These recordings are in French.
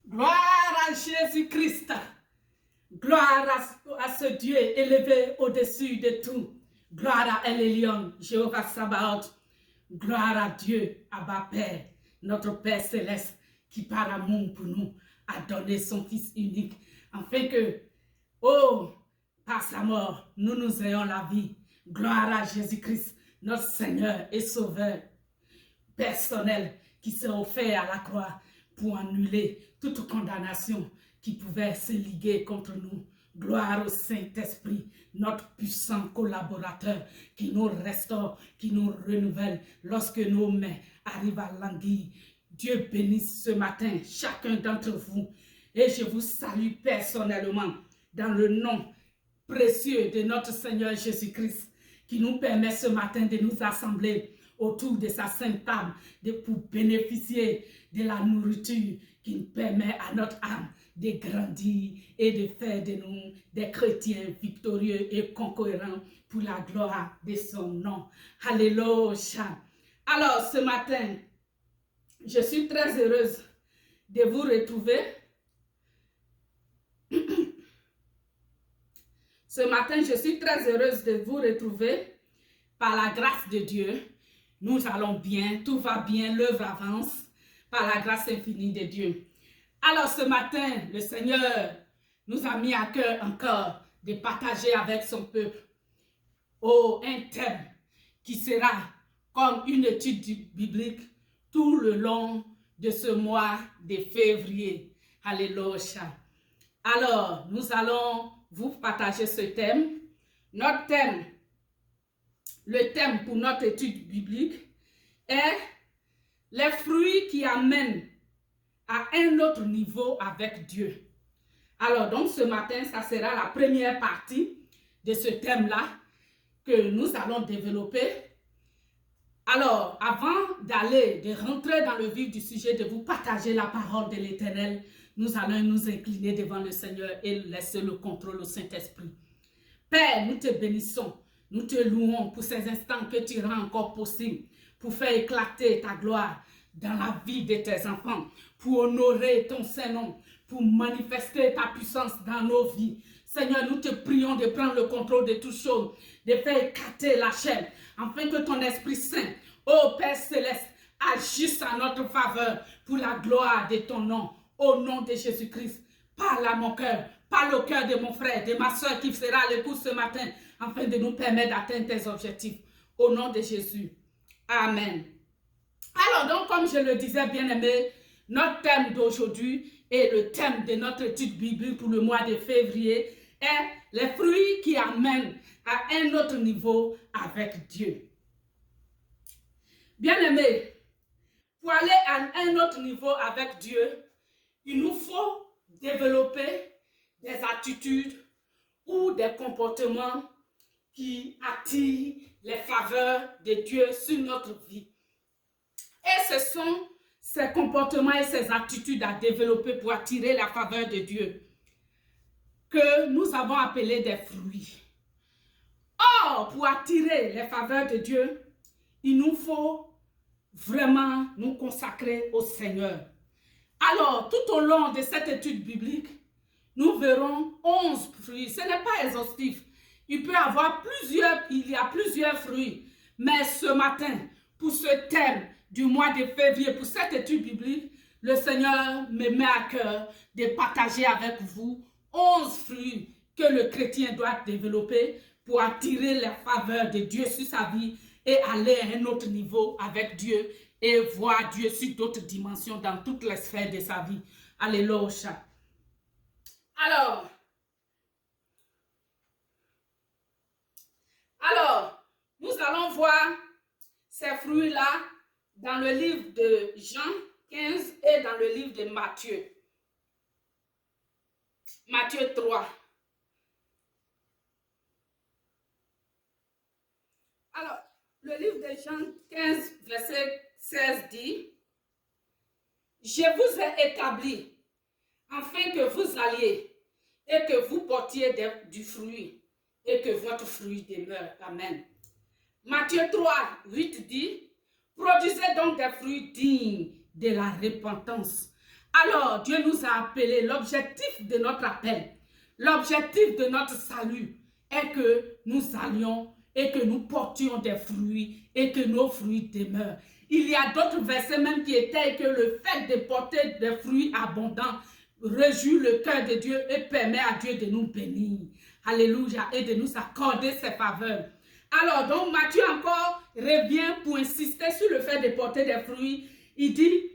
Gloire à Jésus-Christ. Gloire à ce Dieu élevé au-dessus de tout. Gloire à El Elyon, Jéhovah Sabaoth. Gloire à Dieu, Abba Père, notre Père céleste, qui par amour pour nous a donné son Fils unique, afin que, par sa mort, nous ayons la vie. Gloire à Jésus-Christ, notre Seigneur et Sauveur personnel, qui s'est offert à la croix pour annuler toute condamnation qui pouvait se liguer contre nous. Gloire au Saint-Esprit, notre puissant collaborateur qui nous restaure, qui nous renouvelle lorsque nos mains arrivent à l'anguille. Dieu bénisse ce matin chacun d'entre vous et je vous salue personnellement dans le nom précieux de notre Seigneur Jésus-Christ qui nous permet ce matin de nous assembler autour de sa sainte table pour bénéficier de la nourriture qui permet à notre âme de grandir et de faire de nous des chrétiens victorieux et conquérants pour la gloire de son nom. Alléluia. Alors ce matin, je suis très heureuse de vous retrouver. Ce matin, je suis très heureuse de vous retrouver par la grâce de Dieu. Nous allons bien, tout va bien, l'œuvre avance par la grâce infinie de Dieu. Alors ce matin, le Seigneur nous a mis à cœur encore de partager avec son peuple un thème qui sera comme une étude biblique tout le long de ce mois de février. Alléluia. Alors, nous allons vous partager ce thème. Notre thème, le thème pour notre étude biblique est les fruits qui amènent à un autre niveau avec Dieu. Alors, donc ce matin, ça sera la première partie de ce thème-là que nous allons développer. Alors, avant de rentrer dans le vif du sujet, de vous partager la parole de l'Éternel, nous allons nous incliner devant le Seigneur et laisser le contrôle au Saint-Esprit. Père, nous te bénissons, nous te louons pour ces instants que tu rends encore possibles, pour faire éclater ta gloire dans la vie de tes enfants, pour honorer ton Saint-Nom, pour manifester ta puissance dans nos vies. Seigneur, nous te prions de prendre le contrôle de toutes choses, de faire éclater la chaîne, afin que ton Esprit Saint, ô Père Céleste, agisse en notre faveur pour la gloire de ton nom, au nom de Jésus-Christ. Parle à mon cœur, parle au cœur de mon frère, de ma soeur qui sera à l'écoute ce matin, afin de nous permettre d'atteindre tes objectifs. Au nom de Jésus. Amen. Alors donc, comme je le disais, bien-aimés, notre thème d'aujourd'hui et le thème de notre étude biblique pour le mois de février est les fruits qui amènent à un autre niveau avec Dieu. Bien-aimés, pour aller à un autre niveau avec Dieu, il nous faut développer des attitudes ou des comportements qui attirent les faveurs de Dieu sur notre vie. Et ce sont ces comportements et ces attitudes à développer pour attirer la faveur de Dieu que nous avons appelés des fruits. Or, pour attirer les faveurs de Dieu, il nous faut vraiment nous consacrer au Seigneur. Alors, tout au long de cette étude biblique, nous verrons 11 fruits. Ce n'est pas exhaustif. Il y a plusieurs fruits. Mais ce matin, pour ce thème du mois de février, pour cette étude biblique, le Seigneur me met à cœur de partager avec vous 11 fruits que le chrétien doit développer pour attirer les faveurs de Dieu sur sa vie et aller à un autre niveau avec Dieu et voir Dieu sur d'autres dimensions dans toutes les sphères de sa vie. Alléluia. Alors, nous allons voir ces fruits-là dans le livre de Jean 15 et dans le livre de Matthieu. Matthieu 3. Alors, le livre de Jean 15, verset 16 dit: « Je vous ai établi afin que vous alliez et que vous portiez du fruit et que votre fruit demeure. » Amen. Matthieu 3, 8 dit: « Produisez donc des fruits dignes de la repentance. Alors, Dieu nous a appelés. L'objectif de notre appel, l'objectif de notre salut est que nous allions et que nous portions des fruits et que nos fruits demeurent. Il y a d'autres versets même qui étaient que le fait de porter des fruits abondants réjouit le cœur de Dieu et permet à Dieu de nous bénir. Alléluia, et de nous accorder ses faveurs. Alors, donc, Matthieu encore revient pour insister sur le fait de porter des fruits. Il dit,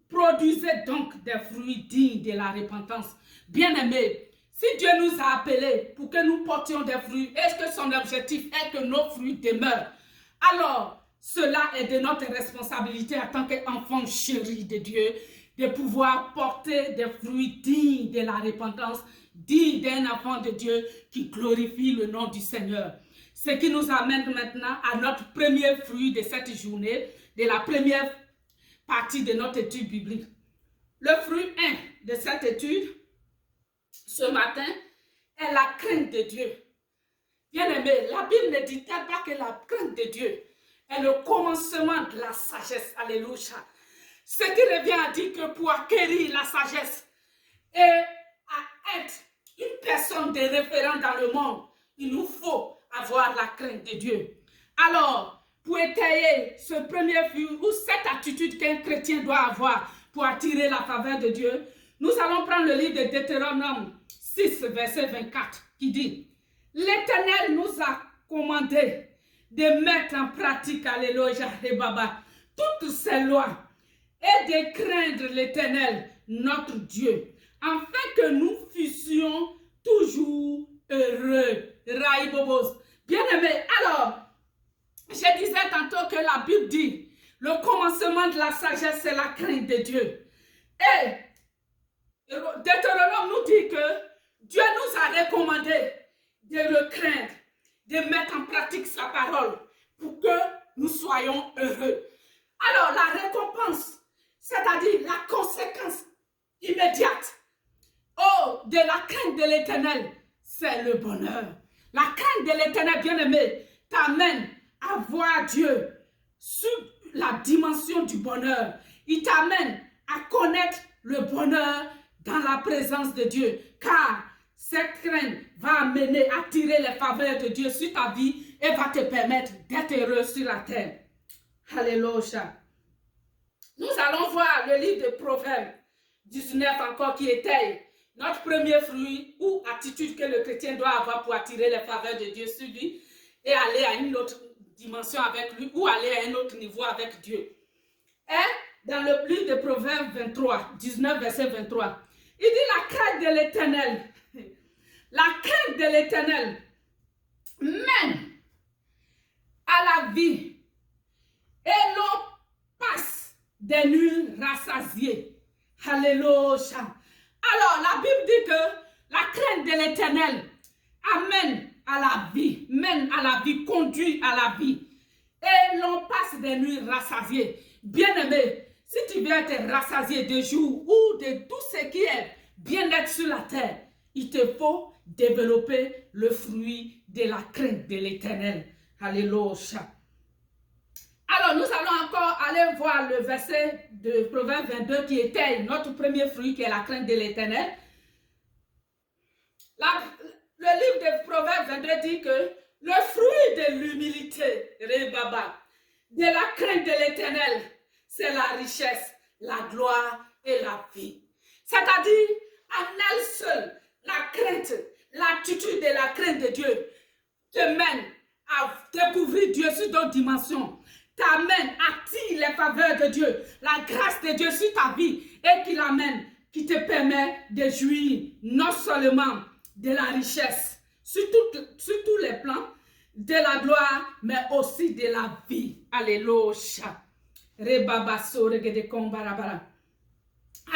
produisez donc des fruits dignes de la repentance. Bien-aimés, si Dieu nous a appelés pour que nous portions des fruits, est-ce que son objectif est que nos fruits demeurent? Alors, cela est de notre responsabilité en tant qu'enfants chéris de Dieu, de pouvoir porter des fruits dignes de la repentance, dignes d'un enfant de Dieu qui glorifie le nom du Seigneur. Ce qui nous amène maintenant à notre premier fruit de cette journée, de la première partie de notre étude biblique. Le fruit 1 de cette étude, ce matin, est la crainte de Dieu. Bien-aimé, la Bible ne dit-elle pas que la crainte de Dieu est le commencement de la sagesse? Alléluia. Ce qui revient à dire que pour acquérir la sagesse et à être une personne de référent dans le monde, il nous faut avoir la crainte de Dieu. Alors, pour étayer ce premier fruit ou cette attitude qu'un chrétien doit avoir pour attirer la faveur de Dieu, nous allons prendre le livre de Deutéronome 6, verset 24, qui dit: l'Éternel nous a commandé de mettre en pratique, alléluia, et baba, toutes ces lois et de craindre l'Éternel, notre Dieu, afin que nous fussions toujours heureux. Raïbobos. Bien-aimés, alors, je disais tantôt que la Bible dit, le commencement de la sagesse, c'est la crainte de Dieu. Et Deutéronome nous dit que Dieu nous a recommandé de le craindre, de mettre en pratique sa parole pour que nous soyons heureux. Alors, la récompense, c'est-à-dire la conséquence immédiate de la crainte de l'Éternel, c'est le bonheur. La crainte de l'Éternel, bien-aimé, t'amène à voir Dieu sur la dimension du bonheur. Il t'amène à connaître le bonheur dans la présence de Dieu, car cette crainte va amener à tirer les faveurs de Dieu sur ta vie et va te permettre d'être heureux sur la terre. Alléluia. Nous allons voir le livre de Proverbes 19 encore qui étaye notre premier fruit ou attitude que le chrétien doit avoir pour attirer les faveurs de Dieu sur lui et aller à une autre dimension avec lui ou aller à un autre niveau avec Dieu. Et dans le livre de Proverbes 23, 19 verset 23, il dit la crainte de l'Éternel. La crainte de l'Éternel mène à la vie et l'on passe des nuits rassasiées. Alléluia. Alors, la Bible dit que la crainte de l'Éternel amène à la vie, mène à la vie, conduit à la vie. Et l'on passe des nuits rassasiées. Bien-aimé, si tu veux être rassasié de jour ou de tout ce qui est bien-être sur la terre, il te faut développer le fruit de la crainte de l'Éternel. Alléluia. Alors, nous allons encore aller voir le verset de Proverbe 22 qui était notre premier fruit, qui est la crainte de l'Éternel. Le livre de Proverbe 22 dit que le fruit de l'humilité, de la crainte de l'Éternel, c'est la richesse, la gloire et la vie. C'est-à-dire, en elle seule, la crainte, l'attitude de la crainte de Dieu te mène à découvrir Dieu sur d'autres dimensions, t'amène, attire les faveurs de Dieu, la grâce de Dieu sur ta vie et qui l'amène, qui te permet de jouir non seulement de la richesse sur tous les plans, de la gloire, mais aussi de la vie. Alléluia.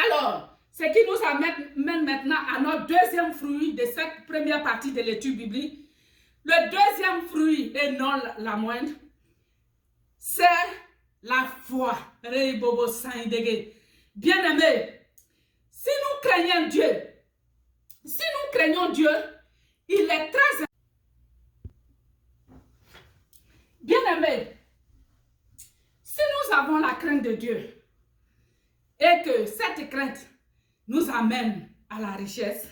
Alors, ce qui nous amène maintenant à notre deuxième fruit de cette première partie de l'étude biblique. Le deuxième fruit, et non la moindre, c'est la foi. Bien-aimé, si nous craignons Dieu, il est très... Bien-aimé, si nous avons la crainte de Dieu, et que cette crainte nous amène à la richesse,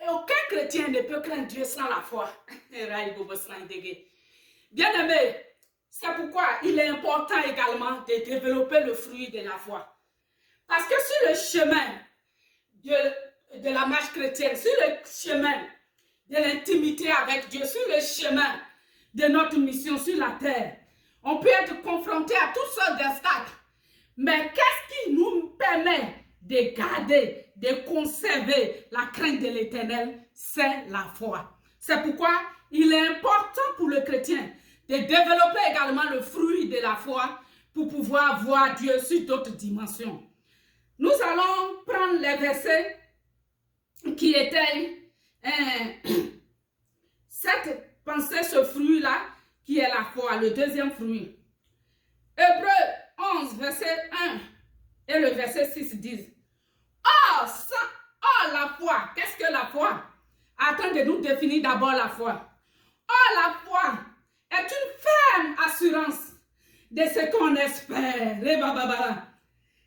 aucun chrétien ne peut craindre Dieu sans la foi. Bien-aimé, c'est pourquoi il est important également de développer le fruit de la foi. Parce que sur le chemin de la marche chrétienne, sur le chemin de l'intimité avec Dieu, sur le chemin de notre mission sur la terre, on peut être confronté à toutes sortes d'obstacles. Mais qu'est-ce qui nous permet de garder, de conserver la crainte de l'Éternel? C'est la foi. C'est pourquoi il est important pour le chrétien de développer également le fruit de la foi pour pouvoir voir Dieu sur d'autres dimensions. Nous allons prendre les versets qui étaient cette pensée, ce fruit-là, qui est la foi, le deuxième fruit. Hébreux 11, verset 1 et le verset 6 disent: Or, la foi, qu'est-ce que la foi? Attendez-nous définir d'abord la foi. Or, la foi est une ferme assurance de ce qu'on espère,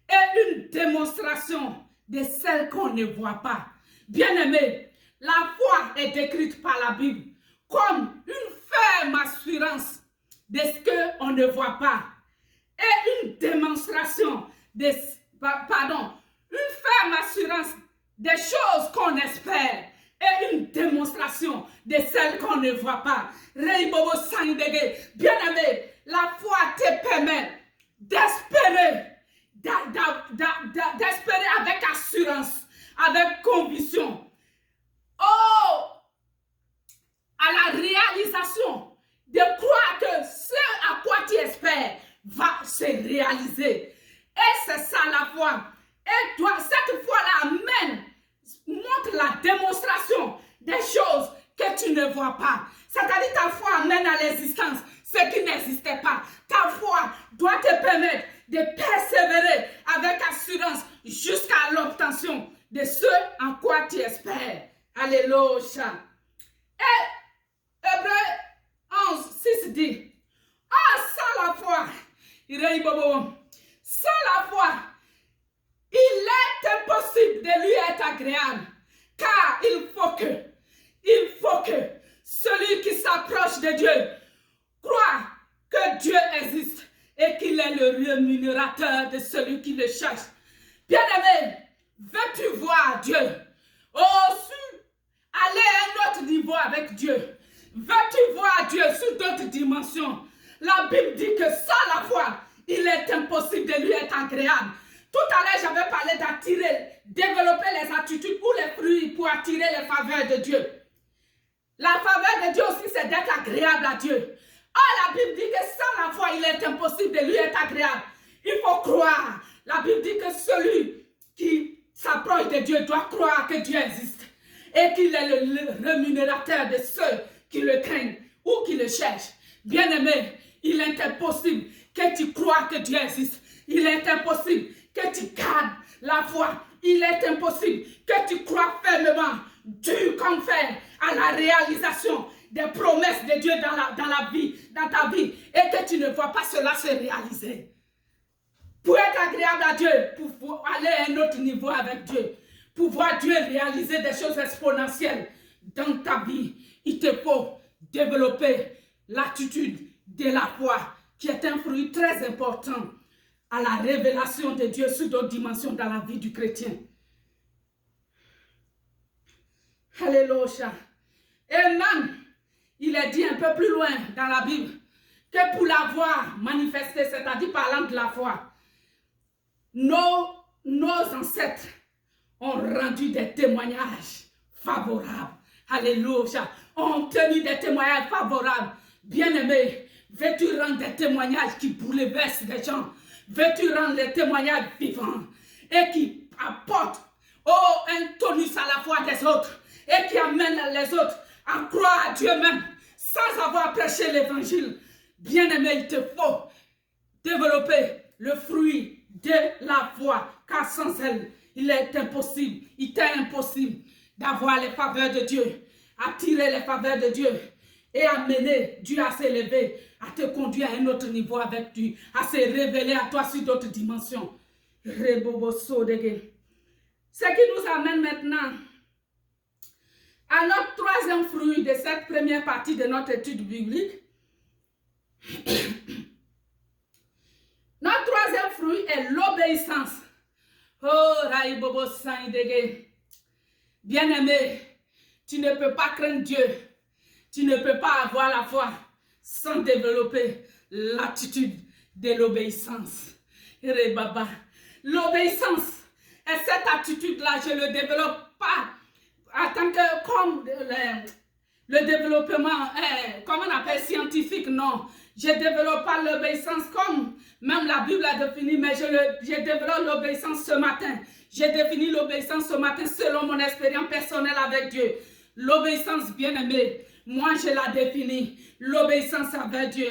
et une démonstration de celle qu'on ne voit pas. Bien-aimé, la foi est décrite par la Bible comme une ferme assurance de ce qu'on ne voit pas et une démonstration une ferme assurance des choses qu'on espère et une démonstration de celles qu'on ne voit pas. Bien-aimé, la foi te permet d'espérer, d'espérer avec assurance, avec conviction, à la réalisation, de croire que ce à quoi tu espères va se réaliser. Et c'est ça la foi. Et toi, cette foi-là montre la démonstration des choses que tu ne vois pas. C'est-à-dire ta foi amène à l'existence ce qui n'existait pas. Ta foi doit te permettre de persévérer avec assurance jusqu'à l'obtention de ce en quoi tu espères. Alléluia. Et Hébreux 11, 6 dit: sans la foi, sans la foi, il est impossible de lui être agréable, car il faut que celui qui s'approche de Dieu croit que Dieu existe et qu'il est le rémunérateur de celui qui le cherche. Bien-aimé, veux-tu voir Dieu? Aller à un autre niveau avec Dieu. Veux-tu voir Dieu sur d'autres dimensions? La Bible dit que sans la foi, il est impossible de lui être agréable. Tout à l'heure, j'avais parlé d'attirer, développer les attitudes ou les fruits pour attirer les faveurs de Dieu. La faveur de Dieu aussi, c'est d'être agréable à Dieu. Or, la Bible dit que sans la foi, il est impossible de lui être agréable. Il faut croire. La Bible dit que celui qui s'approche de Dieu doit croire que Dieu existe et qu'il est le rémunérateur de ceux qui le craignent ou qui le cherchent. Bien-aimé, il est impossible que tu crois que Dieu existe. Il est impossible que tu gardes la foi. Il est impossible que tu crois fermement, dur comme fer, à la réalisation des promesses de Dieu dans ta vie, et que tu ne vois pas cela se réaliser. Pour être agréable à Dieu, pour aller à un autre niveau avec Dieu, pour voir Dieu réaliser des choses exponentielles dans ta vie, il te faut développer l'attitude de la foi, qui est un fruit très important à la révélation de Dieu sur d'autres dimensions dans la vie du chrétien. Alléluia. Et même, il est dit un peu plus loin dans la Bible que pour l'avoir manifesté, c'est-à-dire parlant de la foi, nos ancêtres ont rendu des témoignages favorables. Alléluia. Ont tenu des témoignages favorables. Bien-aimés, veux-tu rendre des témoignages qui bouleversent les gens? Veux-tu rendre des témoignages vivants et qui apportent un tonus à la foi des autres et qui amènent les autres à croire à Dieu même sans avoir prêché l'évangile? Bien-aimé, il te faut développer le fruit de la foi, car sans elle, il est impossible, il t'est impossible d'avoir les faveurs de Dieu, attirer les faveurs de Dieu et amener Dieu à s'élever, à te conduire à un autre niveau avec Dieu, à se révéler à toi sur d'autres dimensions. Ce qui nous amène maintenant à notre troisième fruit de cette première partie de notre étude biblique. Notre troisième fruit est l'obéissance. Oh, Raïbobo Saïdege. Bien-aimé, tu ne peux pas craindre Dieu. Tu ne peux pas avoir la foi sans développer l'attitude de l'obéissance. Rebaba. L'obéissance. Et cette attitude-là, je ne le développe pas en tant que comme le développement, comment on appelle scientifique, non. Je ne développe pas l'obéissance comme même la Bible a défini, mais je développe l'obéissance ce matin. J'ai défini l'obéissance ce matin selon mon expérience personnelle avec Dieu. L'obéissance bien-aimée, moi je la définis. L'obéissance avec Dieu,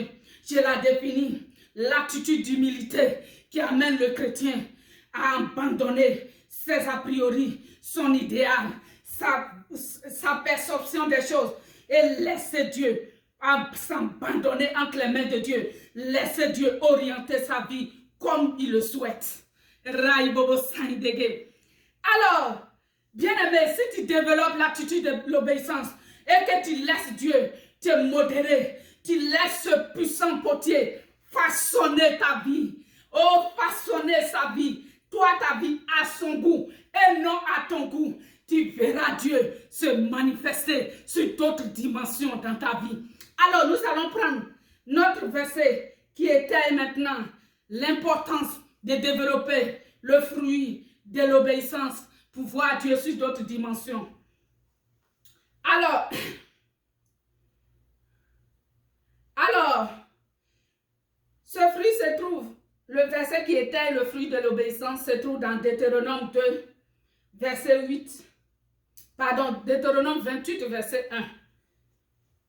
je la définis. L'attitude d'humilité qui amène le chrétien à abandonner ses a priori, son idéal, sa perception des choses et laisser Dieu s'abandonner entre les mains de Dieu. Laisser Dieu orienter sa vie comme il le souhaite. Alors, bien-aimé, si tu développes l'attitude de l'obéissance et que tu laisses Dieu te modérer, tu laisses ce puissant potier façonner ta vie, oh, façonner sa vie, toi ta vie à son goût et non à ton goût, tu verras Dieu se manifester sur d'autres dimensions dans ta vie. Alors, nous allons prendre notre verset qui était maintenant l'importance de développer le fruit de l'obéissance pour voir Dieu sur d'autres dimensions. Alors, ce fruit se trouve, le verset qui était le fruit de l'obéissance se trouve dans Deutéronome 2, verset 8. Pardon, Deutéronome 28, verset 1.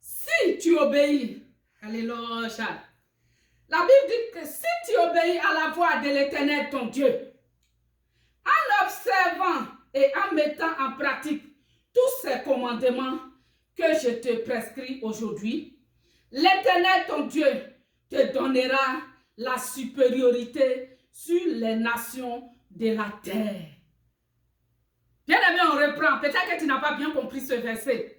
Si tu obéis, alléluia, la Bible dit que si tu obéis à la voix de l'Éternel ton Dieu, en observant et en mettant en pratique tous ces commandements que je te prescris aujourd'hui, l'Éternel ton Dieu te donnera la supériorité sur les nations de la terre. Bien aimé, on reprend. Peut-être que tu n'as pas bien compris ce verset.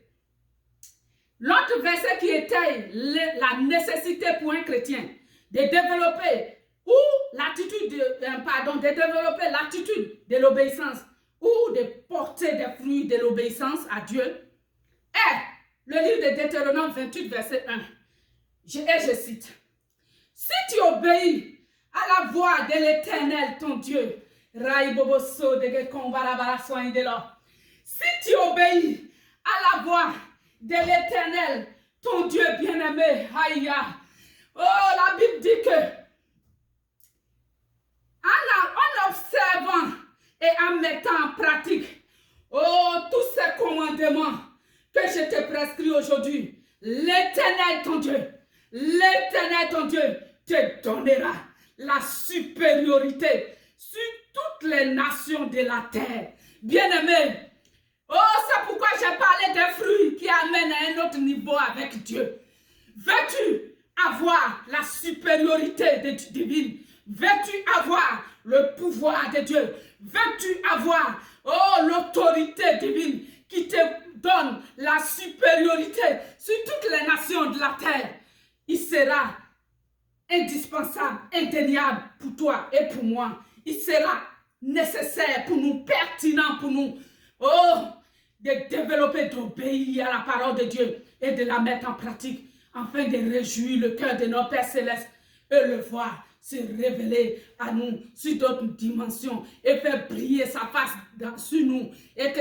L'autre verset qui était la nécessité pour un chrétien de développer ou l'attitude de développer l'attitude de l'obéissance ou de porter des fruits de l'obéissance à Dieu est le livre de Deutéronome 28, verset 1. Je cite. Si tu obéis à la voix de l'Éternel, ton Dieu, si tu obéis à la voix de l'Éternel, ton Dieu bien-aimé, oh, la Bible dit que en observant et en mettant en pratique tous ces commandements que je te prescris aujourd'hui, l'Éternel ton Dieu te donnera la supériorité sur toutes les nations de la terre. Bien-aimé, oh, c'est pourquoi j'ai parlé des fruits qui amènent à un autre niveau avec Dieu. Veux-tu avoir la supériorité divine? Veux-tu avoir le pouvoir de Dieu? Veux-tu avoir l'autorité divine qui te donne la supériorité sur toutes les nations de la terre? Il sera indispensable, indéniable pour toi et pour moi. Il sera nécessaire pour nous, pertinent pour nous, de développer, d'obéir à la parole de Dieu et de la mettre en pratique afin de réjouir le cœur de notre Père Céleste et le voir se révéler à nous sur d'autres dimensions et faire briller sa face sur nous et que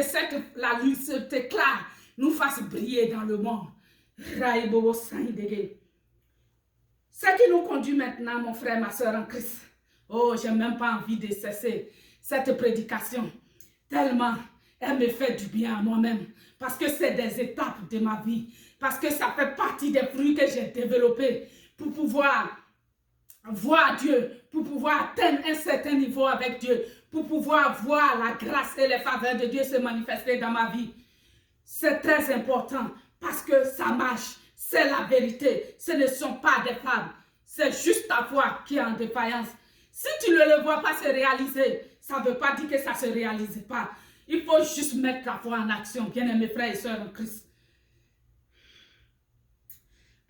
la lumière éclaire nous fasse briller dans le monde. Ce qui nous conduit maintenant, mon frère, ma soeur en Christ. Oh, j'ai même pas envie de cesser cette prédication. Tellement elle me fait du bien à moi-même. Parce que c'est des étapes de ma vie. Parce que ça fait partie des fruits que j'ai développés pour pouvoir voir Dieu, pour pouvoir atteindre un certain niveau avec Dieu, pour pouvoir voir la grâce et les faveurs de Dieu se manifester dans ma vie. C'est très important parce que ça marche. c'est la vérité. Ce ne sont pas des fables. C'est juste ta foi qui est en défaillance. Si tu ne le vois pas se réaliser, ça ne veut pas dire que ça ne se réalise pas. Il faut juste mettre ta foi en action, bien-aimés frères et sœurs en Christ.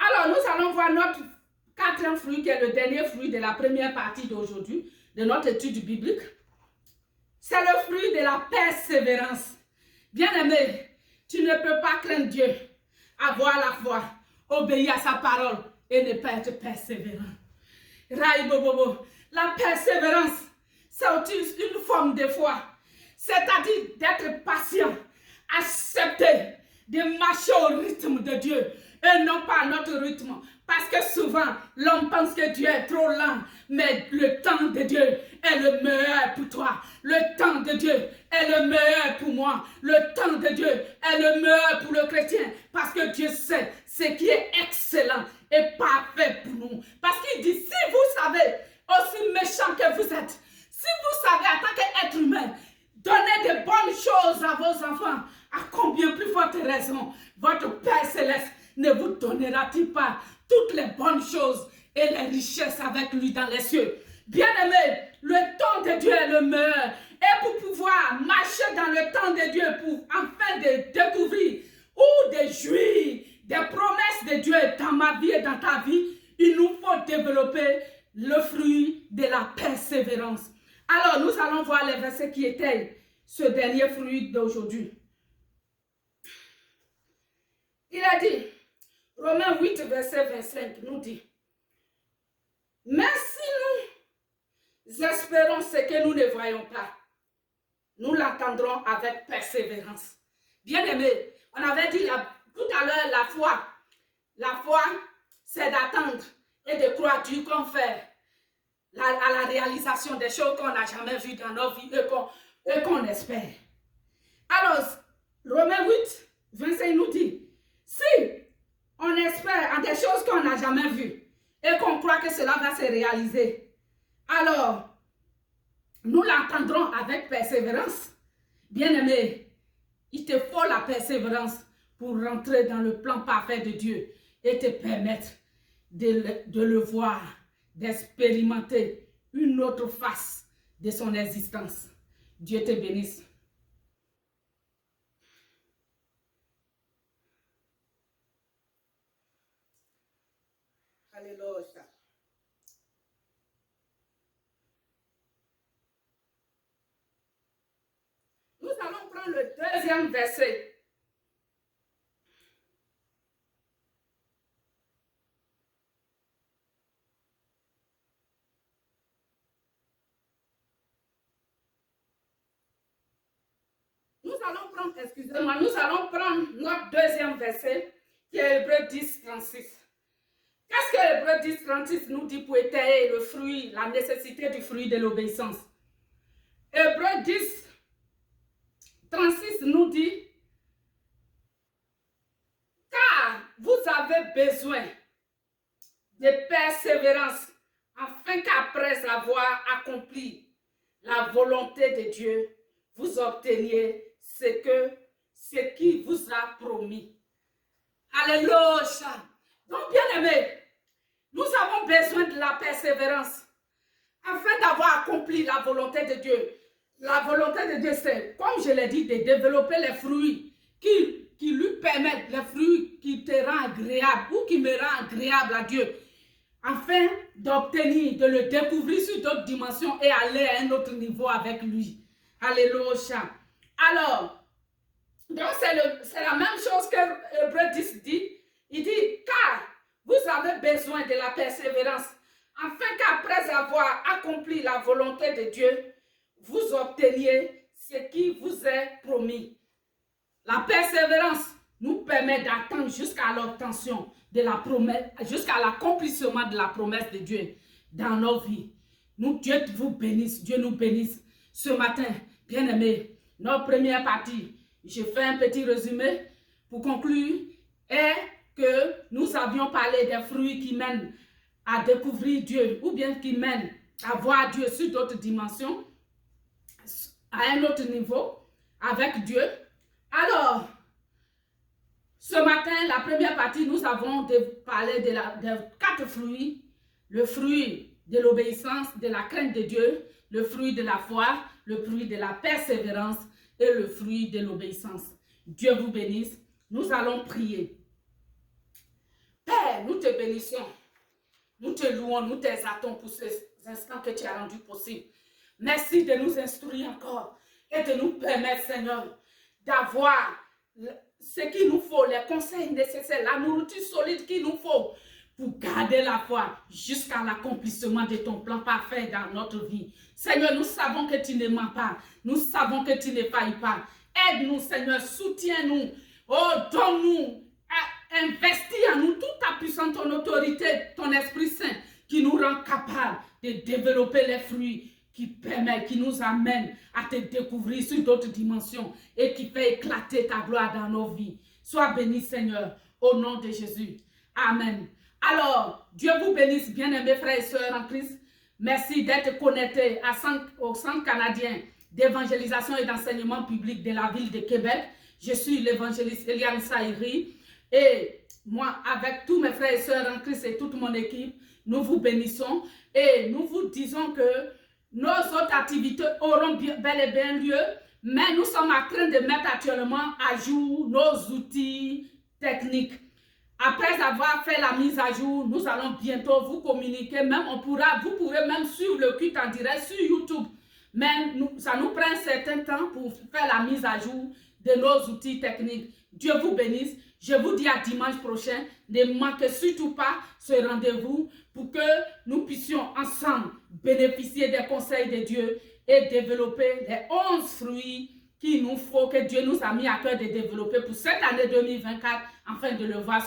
Alors, nous allons voir notre quatrième fruit, qui est le dernier fruit de la première partie d'aujourd'hui, de notre étude biblique. C'est le fruit de la persévérance. Bien-aimé, tu ne peux pas craindre Dieu, avoir la foi, obéir à sa parole et ne pas être persévérant. La persévérance, c'est aussi une forme de foi. C'est-à-dire d'être patient, accepter de marcher au rythme de Dieu et non pas à notre rythme. Parce que souvent, l'homme pense que Dieu est trop lent, mais le temps de Dieu est le meilleur pour toi. Le temps de Dieu est le meilleur pour moi. Le temps de Dieu est le meilleur pour le chrétien. Parce que Dieu sait ce qui est excellent et parfait pour nous. Parce qu'il dit, si vous savez, aussi méchant que vous êtes, si vous savez en tant qu'être humain, donner de bonnes choses à vos enfants, à combien plus forte raison, votre Père Céleste ne vous donnera-t-il pas toutes les bonnes choses et les richesses avec lui dans les cieux? Bien-aimé, le temps de Dieu est le meilleur. Et pour pouvoir marcher dans le temps de Dieu, pour enfin de découvrir ou de jouir des promesses de Dieu dans ma vie et dans ta vie, il nous faut développer le fruit de la persévérance. Alors, nous allons voir les versets qui étaient ce dernier fruit d'aujourd'hui. Il a dit, Romains 8, verset 25, nous dit, mais si nous espérons ce que nous ne voyons pas, nous l'attendrons avec persévérance. Bien-aimé, on avait dit tout à l'heure la foi. La foi, c'est d'attendre et de croire Dieu qu'on fait à la réalisation des choses qu'on n'a jamais vues dans nos vies et qu'on espère. Alors, Romains 8, 25 nous dit, si on espère en des choses qu'on n'a jamais vues et qu'on croit que cela va se réaliser, alors nous l'attendrons avec persévérance. Bien-aimé, il te faut la persévérance pour rentrer dans le plan parfait de Dieu et te permettre de le voir, d'expérimenter une autre face de son existence. Dieu te bénisse. Alléluia. Nous allons prendre le deuxième verset. Excusez-moi, nous allons prendre notre deuxième verset, qui est Hébreux 10, 36. Qu'est-ce que Hébreux 10, 36 nous dit pour étayer le fruit, la nécessité du fruit de l'obéissance? Hébreux 10, 36 nous dit, car vous avez besoin de persévérance, afin qu'après avoir accompli la volonté de Dieu, vous obteniez ce qui vous a promis. Alléluia. Donc, bien aimé, nous avons besoin de la persévérance afin d'avoir accompli la volonté de Dieu. La volonté de Dieu, c'est, comme je l'ai dit, de développer les fruits qui lui permettent, les fruits qui te rendent agréable ou qui me rendent agréable à Dieu, afin d'obtenir, de le découvrir sur d'autres dimensions et aller à un autre niveau avec lui. Alléluia. Alors, donc c'est la même chose que Hébreux 10 dit. Il dit, car vous avez besoin de la persévérance, afin qu'après avoir accompli la volonté de Dieu, vous obteniez ce qui vous est promis. La persévérance nous permet d'attendre jusqu'à l'obtention de la promesse, jusqu'à l'accomplissement de la promesse de Dieu dans nos vies. Dieu vous bénisse, Dieu nous bénisse. Ce matin, bien-aimés, notre première partie, je fais un petit résumé pour conclure, est que nous avions parlé des fruits qui mènent à découvrir Dieu ou bien qui mènent à voir Dieu sur d'autres dimensions, à un autre niveau avec Dieu. Alors, Ce matin, la première partie, nous avons parlé des 4 fruits. Le fruit de l'obéissance, de la crainte de Dieu, le fruit de la foi, le fruit de la persévérance et le fruit de l'obéissance. Dieu vous bénisse. Nous allons prier. Père, nous te bénissons. Nous te louons, nous t'exaltons pour ces instants que tu as rendus possibles. Merci de nous instruire encore et de nous permettre, Seigneur, d'avoir ce qu'il nous faut, les conseils nécessaires, la nourriture solide qu'il nous faut pour garder la foi jusqu'à l'accomplissement de ton plan parfait dans notre vie. Seigneur, nous savons que tu ne mens pas. Nous savons que tu ne failles pas. Aide-nous, Seigneur, soutiens-nous. Oh, donne-nous, investis en nous toute ta puissance, ton autorité, ton Esprit Saint qui nous rend capables de développer les fruits qui permet, qui nous amène à te découvrir sur d'autres dimensions et qui fait éclater ta gloire dans nos vies. Sois béni, Seigneur, au nom de Jésus. Amen. Alors, Dieu vous bénisse, bien-aimés frères et sœurs en Christ. Merci d'être connectés au Centre canadien d'évangélisation et d'enseignement public de la ville de Québec. Je suis l'évangéliste Eliane Saïri et moi, avec tous mes frères et sœurs en Christ et toute mon équipe, nous vous bénissons et nous vous disons que nos autres activités auront bel et bien lieu, mais nous sommes en train de mettre actuellement à jour nos outils techniques. Après avoir fait la mise à jour, nous allons bientôt vous communiquer, même vous pourrez même suivre le culte en direct sur YouTube. Mais ça nous prend un certain temps pour faire la mise à jour de nos outils techniques. Dieu vous bénisse. Je vous dis à dimanche prochain. Ne manquez surtout pas ce rendez-vous pour que nous puissions ensemble bénéficier des conseils de Dieu et développer les 11 fruits qu'il nous faut, que Dieu nous a mis à cœur de développer pour cette année 2024, afin de le voir